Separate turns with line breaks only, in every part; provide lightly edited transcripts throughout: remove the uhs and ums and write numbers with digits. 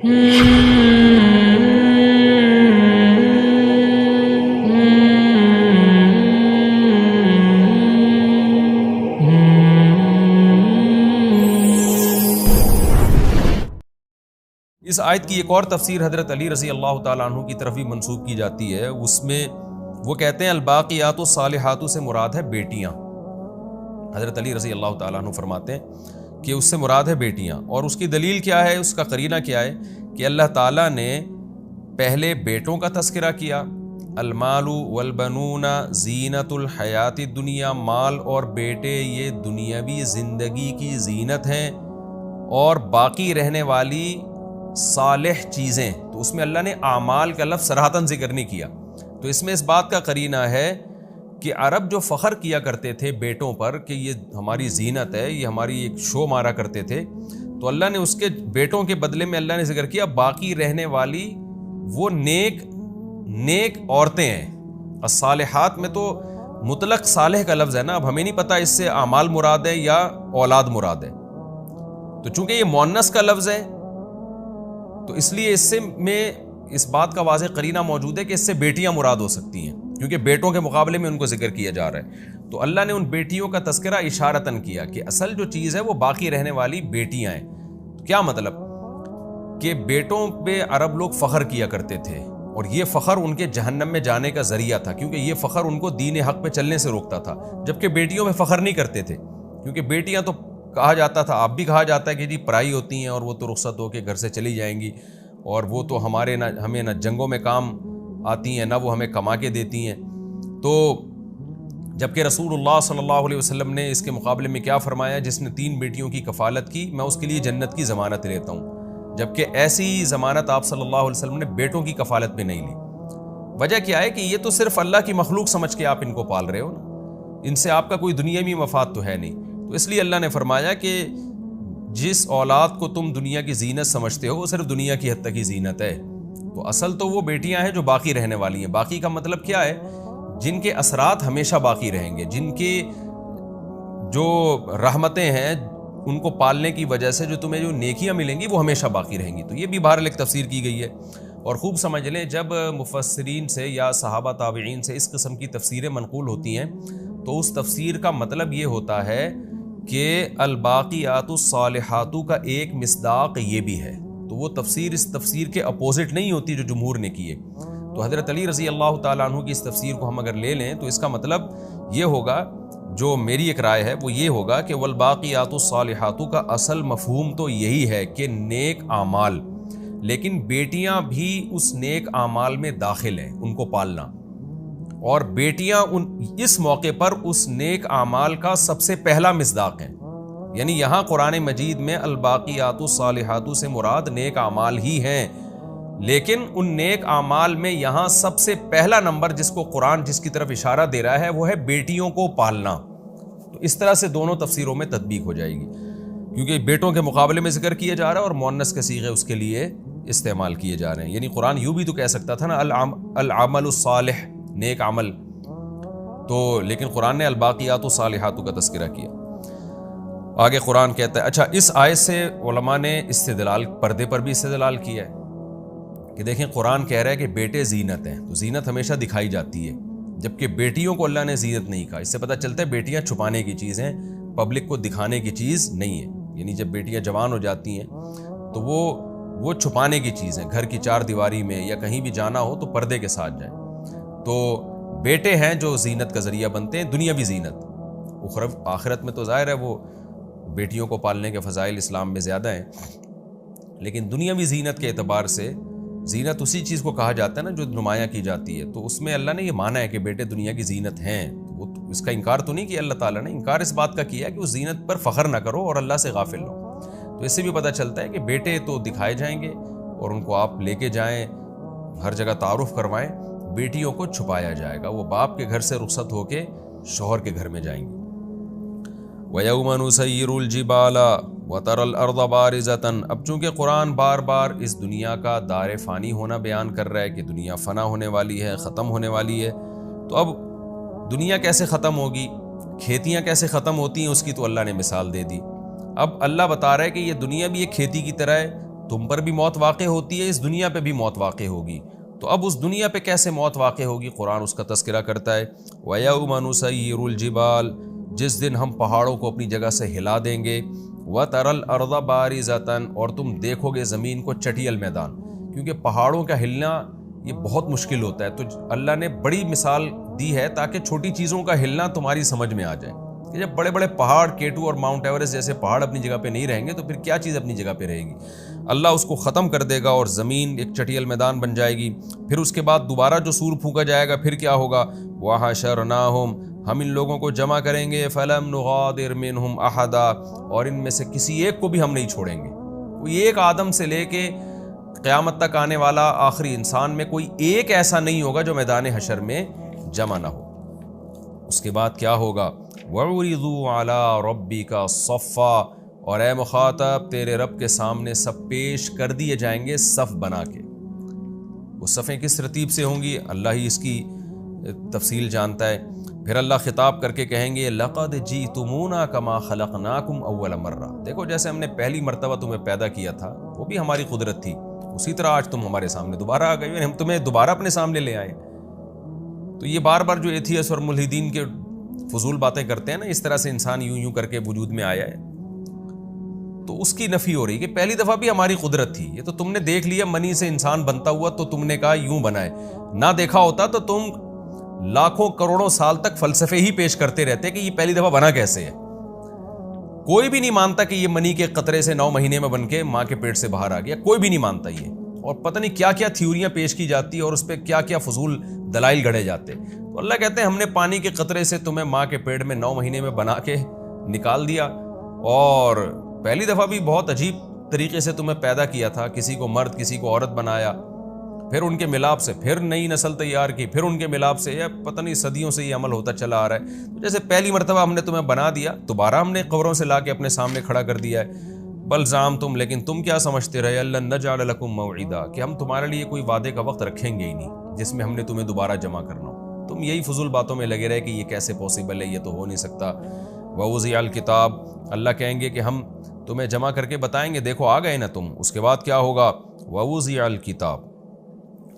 اس آیت کی ایک اور تفسیر حضرت علی رضی اللہ تعالیٰ عنہ کی طرف بھی منسوب کی جاتی ہے. اس میں وہ کہتے ہیں الباقیات الصالحات سے مراد ہے بیٹیاں. حضرت علی رضی اللہ تعالیٰ عنہ فرماتے ہیں کہ اس سے مراد ہے بیٹیاں. اور اس کی دلیل کیا ہے, اس کا قرینہ کیا ہے کہ اللہ تعالیٰ نے پہلے بیٹوں کا تذکرہ کیا. المال والبنون زینت الحیات الدنیا, مال اور بیٹے یہ دنیاوی زندگی کی زینت ہیں اور باقی رہنے والی صالح چیزیں. تو اس میں اللہ نے اعمال کا لفظ صراحتاً ذکر نہیں کیا. تو اس میں اس بات کا قرینہ ہے کہ عرب جو فخر کیا کرتے تھے بیٹوں پر کہ یہ ہماری زینت ہے, یہ ہماری ایک شو مارا کرتے تھے, تو اللہ نے اس کے بیٹوں کے بدلے میں اللہ نے ذکر کیا باقی رہنے والی وہ نیک عورتیں ہیں. الصالحات میں تو مطلق صالح کا لفظ ہے نا, اب ہمیں نہیں پتہ اس سے اعمال مراد ہے یا اولاد مراد ہے. تو چونکہ یہ مؤنث کا لفظ ہے تو اس لیے اس سے میں اس بات کا واضح قرینہ موجود ہے کہ اس سے بیٹیاں مراد ہو سکتی ہیں, کیونکہ بیٹوں کے مقابلے میں ان کو ذکر کیا جا رہا ہے. تو اللہ نے ان بیٹیوں کا تذکرہ اشارتاً کیا کہ اصل جو چیز ہے وہ باقی رہنے والی بیٹیاں ہیں. کیا مطلب کہ بیٹوں پہ عرب لوگ فخر کیا کرتے تھے اور یہ فخر ان کے جہنم میں جانے کا ذریعہ تھا, کیونکہ یہ فخر ان کو دین حق پہ چلنے سے روکتا تھا. جبکہ بیٹیوں میں فخر نہیں کرتے تھے, کیونکہ بیٹیاں تو کہا جاتا تھا, آپ بھی کہا جاتا ہے کہ جی پرائی ہوتی ہیں اور وہ تو رخصت ہو کے گھر سے چلی جائیں گی, اور وہ تو ہمیں نہ جنگوں میں کام آتی ہیں نہ وہ ہمیں کما کے دیتی ہیں. تو جبکہ رسول اللہ صلی اللہ علیہ وسلم نے اس کے مقابلے میں کیا فرمایا, جس نے 3 بیٹیوں کی کفالت کی میں اس کے لیے جنت کی ضمانت لیتا ہوں. جبکہ ایسی ضمانت آپ صلی اللہ علیہ وسلم نے بیٹوں کی کفالت میں نہیں لی. وجہ کیا ہے کہ یہ تو صرف اللہ کی مخلوق سمجھ کے آپ ان کو پال رہے ہو نا, ان سے آپ کا کوئی دنیاوی مفاد تو ہے نہیں. تو اس لیے اللہ نے فرمایا کہ جس اولاد کو تم دنیا کی زینت سمجھتے ہو وہ صرف دنیا کی حد تک ہی زینت ہے. تو اصل تو وہ بیٹیاں ہیں جو باقی رہنے والی ہیں. باقی کا مطلب کیا ہے, جن کے اثرات ہمیشہ باقی رہیں گے, جن کی جو رحمتیں ہیں ان کو پالنے کی وجہ سے جو تمہیں جو نیکیاں ملیں گی وہ ہمیشہ باقی رہیں گی. تو یہ بھی بہرحال ایک تفسیر کی گئی ہے. اور خوب سمجھ لیں, جب مفسرین سے یا صحابہ تابعین سے اس قسم کی تفسیریں منقول ہوتی ہیں تو اس تفسیر کا مطلب یہ ہوتا ہے کہ الباقیات الصالحات کا ایک مصداق یہ بھی ہے. تو وہ تفسیر اس تفسیر کے اپوزٹ نہیں ہوتی جو جمہور نے کی ہے. تو حضرت علی رضی اللہ تعالیٰ عنہ کی اس تفسیر کو ہم اگر لے لیں تو اس کا مطلب یہ ہوگا, جو میری ایک رائے ہے وہ یہ ہوگا کہ والباقیات الصالحات کا اصل مفہوم تو یہی ہے کہ نیک اعمال, لیکن بیٹیاں بھی اس نیک اعمال میں داخل ہیں, ان کو پالنا. اور بیٹیاں اس موقع پر اس نیک اعمال کا سب سے پہلا مصداق ہیں. یعنی یہاں قرآن مجید میں الباقیات الصالحات سے مراد نیک اعمال ہی ہیں, لیکن ان نیک اعمال میں یہاں سب سے پہلا نمبر جس کو قرآن جس کی طرف اشارہ دے رہا ہے وہ ہے بیٹیوں کو پالنا. تو اس طرح سے دونوں تفسیروں میں تطبیق ہو جائے گی, کیونکہ بیٹوں کے مقابلے میں ذکر کیا جا رہا ہے اور مؤنث کے صیغے اس کے لیے استعمال کیے جا رہے ہیں. یعنی قرآن یوں بھی تو کہہ سکتا تھا نا العمل الصالح, نیک عمل, تو لیکن قرآن نے الباقیات الصالحات کا تذکرہ کیا. آگے قرآن کہتا ہے, اچھا اس آیت سے علماء نے استدلال پردے پر بھی استدلال کیا ہے کہ دیکھیں قرآن کہہ رہا ہے کہ بیٹے زینت ہیں, تو زینت ہمیشہ دکھائی جاتی ہے, جبکہ بیٹیوں کو اللہ نے زینت نہیں کہا. اس سے پتہ چلتا ہے بیٹیاں چھپانے کی چیز ہیں, پبلک کو دکھانے کی چیز نہیں ہے. یعنی جب بیٹیاں جوان ہو جاتی ہیں تو وہ چھپانے کی چیز ہیں, گھر کی 4 دیواری میں یا کہیں بھی جانا ہو تو پردے کے ساتھ جائیں. تو بیٹے ہیں جو زینت کا ذریعہ بنتے ہیں, دنیاوی زینت. آخرت میں تو ظاہر ہے وہ بیٹیوں کو پالنے کے فضائل اسلام میں زیادہ ہیں, لیکن دنیاوی زینت کے اعتبار سے زینت اسی چیز کو کہا جاتا ہے نا جو نمایاں کی جاتی ہے. تو اس میں اللہ نے یہ مانا ہے کہ بیٹے دنیا کی زینت ہیں. وہ اس کا انکار تو نہیں کیا اللہ تعالیٰ نے, انکار اس بات کا کیا کہ اس زینت پر فخر نہ کرو اور اللہ سے غافل ہو. تو اس سے بھی پتہ چلتا ہے کہ بیٹے تو دکھائے جائیں گے اور ان کو آپ لے کے جائیں, ہر جگہ تعارف کروائیں. بیٹیوں کو چھپایا جائے گا, وہ باپ کے گھر سے رخصت ہو کے شوہر کے گھر میں جائیں گی. وَيَوْمَ نُسَيِّرُ الْجِبَالَ وَتَرَى الْأَرْضَ بَارِزَةً. اب چونکہ قرآن بار بار اس دنیا کا دار فانی ہونا بیان کر رہا ہے کہ دنیا فنا ہونے والی ہے, ختم ہونے والی ہے, تو اب دنیا کیسے ختم ہوگی, کھیتیاں کیسے ختم ہوتی ہیں, اس کی تو اللہ نے مثال دے دی. اب اللہ بتا رہا ہے کہ یہ دنیا بھی ایک کھیتی کی طرح ہے تم پر بھی موت واقع ہوتی ہے، اس دنیا پہ بھی موت واقع ہوگی، تو اب اس دنیا پہ کیسے موت واقع ہوگی؟ قرآن اس کا تذکرہ کرتا ہے وَيَوْمَ نُسَيِّرُ الْجِبَالَ، جس دن ہم پہاڑوں کو اپنی جگہ سے ہلا دیں گے، وَتَرَى الْأَرْضَ بَارِزَةً، اور تم دیکھو گے زمین کو چٹیل میدان، کیونکہ پہاڑوں کا ہلنا یہ بہت مشکل ہوتا ہے، تو اللہ نے بڑی مثال دی ہے تاکہ چھوٹی چیزوں کا ہلنا تمہاری سمجھ میں آ جائے کہ جب بڑے بڑے پہاڑ K2 اور ماؤنٹ ایوریسٹ جیسے پہاڑ اپنی جگہ پہ نہیں رہیں گے تو پھر کیا چیز اپنی جگہ پہ رہے گی؟ اللہ اس کو ختم کر دے گا اور زمین ایک چٹیل میدان بن جائے گی، پھر اس کے بعد دوبارہ جو سور پھونکا جائے گا پھر کیا ہوگا؟ وَحَشَرْنَاهُمْ، ہم ان لوگوں کو جمع کریں گے، فَلَمْ نُغَادِرْ مِنْهُمْ أَحَدًا، اور ان میں سے کسی ایک کو بھی ہم نہیں چھوڑیں گے، کوئی ایک آدم سے لے کے قیامت تک آنے والا آخری انسان میں کوئی ایک ایسا نہیں ہوگا جو میدان حشر میں جمع نہ ہو۔ اس کے بعد کیا ہوگا؟ وَعُرِضُوا عَلَىٰ رَبِّكَ صَفًّا، اور اے مخاطب تیرے رب کے سامنے سب پیش کر دیے جائیں گے صف بنا کے۔ وہ صفیں کس ترتیب سے ہوں گی اللہ ہی اس کی تفصیل جانتا ہے۔ پھر اللہ خطاب کر کے کہیں گے لَقَدْ جِئْتُمُونَا كَمَا خَلَقْنَاكُمْ أَوَّلَ مَرَّةٍ، دیکھو جیسے ہم نے پہلی مرتبہ تمہیں پیدا کیا تھا وہ بھی ہماری قدرت تھی، اسی طرح آج تم ہمارے سامنے دوبارہ آ گئے، ہم تمہیں دوبارہ اپنے سامنے لے آئے۔ تو یہ بار بار جو ایتھیس اور ملحدین کے فضول باتیں کرتے ہیں نا، اس طرح سے انسان یوں کر کے وجود میں آیا ہے، تو اس کی نفی ہو رہی کہ پہلی دفعہ بھی ہماری قدرت تھی، یہ تو تم نے دیکھ لیا منی سے انسان بنتا ہوا تو تم نے کہا یوں بنا ہے، نہ دیکھا ہوتا تو تم لاکھوں کروڑوں سال تک فلسفے ہی پیش کرتے رہتے کہ یہ پہلی دفعہ بنا کیسے ہے۔ کوئی بھی نہیں مانتا کہ یہ منی کے قطرے سے 9 مہینے میں بن کے ماں کے پیٹ سے باہر آ گیا، کوئی بھی نہیں مانتا یہ، اور پتہ نہیں کیا کیا تھیوریاں پیش کی جاتی اور اس پہ کیا کیا فضول دلائل گھڑے جاتے۔ تو اللہ کہتے ہیں ہم نے پانی کے قطرے سے تمہیں ماں کے پیٹ میں 9 مہینے میں بنا کے نکال دیا، اور پہلی دفعہ بھی بہت عجیب طریقے سے تمہیں پیدا کیا تھا، کسی کو مرد کسی کو عورت بنایا، پھر ان کے ملاپ سے پھر نئی نسل تیار کی، پھر ان کے ملاپ سے، یا پتہ نہیں صدیوں سے یہ عمل ہوتا چلا آ رہا ہے۔ تو جیسے پہلی مرتبہ ہم نے تمہیں بنا دیا، دوبارہ ہم نے قبروں سے لا کے اپنے سامنے کھڑا کر دیا ہے۔ بل زعمتم، لیکن تم کیا سمجھتے رہے، لن نجعل لکم موعدا، کہ ہم تمہارے لیے کوئی وعدے کا وقت رکھیں گے ہی نہیں جس میں ہم نے تمہیں دوبارہ جمع کرنا ہو۔ تم یہی فضول باتوں میں لگے رہے کہ یہ کیسے پاسبل ہے، یہ تو ہو نہیں سکتا۔ ووضع الکتاب، اللہ کہیں گے کہ ہم تمہیں جمع کر کے بتائیں گے، دیکھو آ گئے نا تم۔ اس کے بعد کیا ہوگا؟ ووضع الکتاب،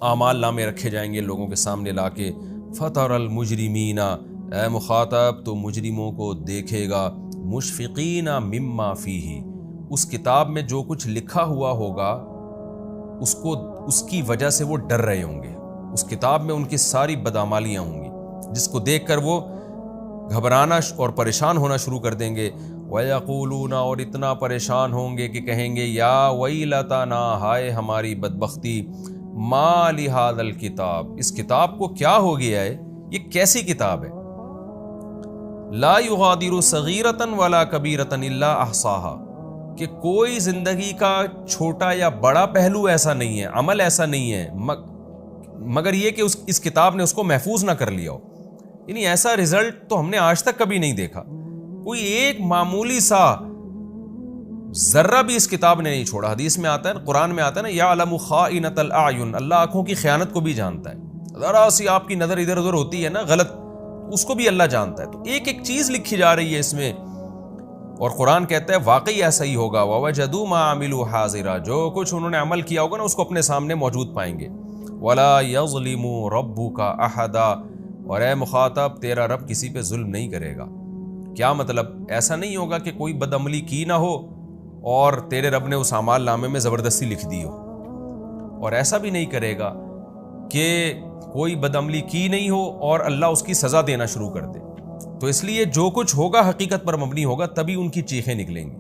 اعمال نامے رکھے جائیں گے لوگوں کے سامنے لا کے۔ فتر المجرمین، اے مخاطب تو مجرموں کو دیکھے گا، مشفقین مما فیہ، اس کتاب میں جو کچھ لکھا ہوا ہوگا اس کی وجہ سے وہ ڈر رہے ہوں گے، اس کتاب میں ان کی ساری بدعمالیاں ہوں گی جس کو دیکھ کر وہ گھبرانا اور پریشان ہونا شروع کر دیں گے۔ وَيَقُولُونَ، اور اتنا پریشان ہوں گے کہ کہیں گے یا وَيْلَتَنَا، ہائے ہماری بدبختی، مَا لِهَذَا الْكِتَابِ، اس کتاب کو کیا ہو گیا ہے، یہ کیسی کتاب ہے، لَا يُغَادِرُ صَغِيرَةً وَلَا كَبِيرَةً إِلَّا أَحْصَاهَا، کہ کوئی زندگی کا چھوٹا یا بڑا پہلو ایسا نہیں ہے، عمل ایسا نہیں ہے مگر یہ کہ اس کتاب نے اس کو محفوظ نہ کر لیا ہو۔ یعنی ایسا رزلٹ تو ہم نے آج تک کبھی نہیں دیکھا، کوئی ایک معمولی سا ذرہ بھی اس کتاب نے نہیں چھوڑا۔ حدیث میں آتا ہے، قرآن میں آتا ہے نا، یعلم خائنۃ الاعین، اللہ آنکھوں کی خیانت کو بھی جانتا ہے، ذرا سی آپ کی نظر ادھر ادھر ہوتی ہے نا غلط، اس کو بھی اللہ جانتا ہے۔ تو ایک ایک چیز لکھی جا رہی ہے اس میں، اور قرآن کہتا ہے واقعی ایسا ہی ہوگا۔ وَوَجَدُوا مَا عَمِلُوا حَاضِرًا، جو کچھ انہوں نے عمل کیا ہوگا نا اس کو اپنے سامنے موجود پائیں گے۔ وَلَا يَظْلِمُ رَبُّكَ أَحَدًا، اور اے مخاطب تیرا رب کسی پہ ظلم نہیں کرے گا۔ کیا مطلب؟ ایسا نہیں ہوگا کہ کوئی بدعملی کی نہ ہو اور تیرے رب نے اس اعمال نامے میں زبردستی لکھ دی ہو، اور ایسا بھی نہیں کرے گا کہ کوئی بدعملی کی نہیں ہو اور اللہ اس کی سزا دینا شروع کر دے۔ تو اس لیے جو کچھ ہوگا حقیقت پر مبنی ہوگا، تبھی ان کی چیخیں نکلیں گی۔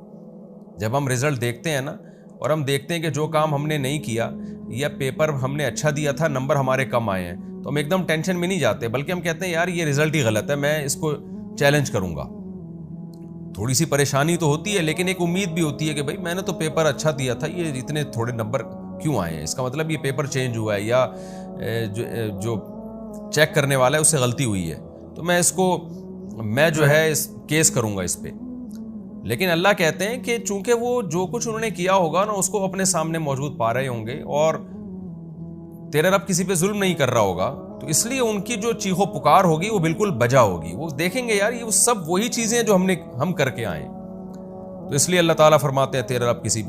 جب ہم رزلٹ دیکھتے ہیں نا، اور ہم دیکھتے ہیں کہ جو کام ہم نے نہیں کیا یا پیپر ہم نے اچھا دیا تھا نمبر ہمارے کم آئے ہیں، تو ہم ایک دم ٹینشن میں نہیں جاتے، بلکہ ہم کہتے ہیں یار یہ رزلٹ ہی غلط ہے، میں اس کو چیلنج کروں گا۔ تھوڑی سی پریشانی تو ہوتی ہے، لیکن ایک امید بھی ہوتی ہے کہ بھائی میں نے تو پیپر اچھا دیا تھا، یہ اتنے تھوڑے نمبر کیوں آئے ہیں، اس کا مطلب یہ پیپر چینج ہوا ہے یا جو چیک کرنے والا ہے اس سے غلطی ہوئی ہے، تو میں جو ہے اس کیس کروں گا اس پہ۔ لیکن اللہ کہتے ہیں کہ چونکہ وہ جو کچھ انہوں نے کیا ہوگا نا اس کو اپنے سامنے موجود پا رہے ہوں گے، اور تیرا رب کسی پہ ظلم نہیں کر رہا ہوگا، تو اس لیے ان کی جو چیخ و پکار ہوگی وہ بالکل بجا ہوگی۔ وہ دیکھیں گے یار یہ سب وہی چیزیں جو ہم کر کے آئے، تو اس لیے اللہ تعالیٰ فرماتے ہیں تیرا رب کسی پہ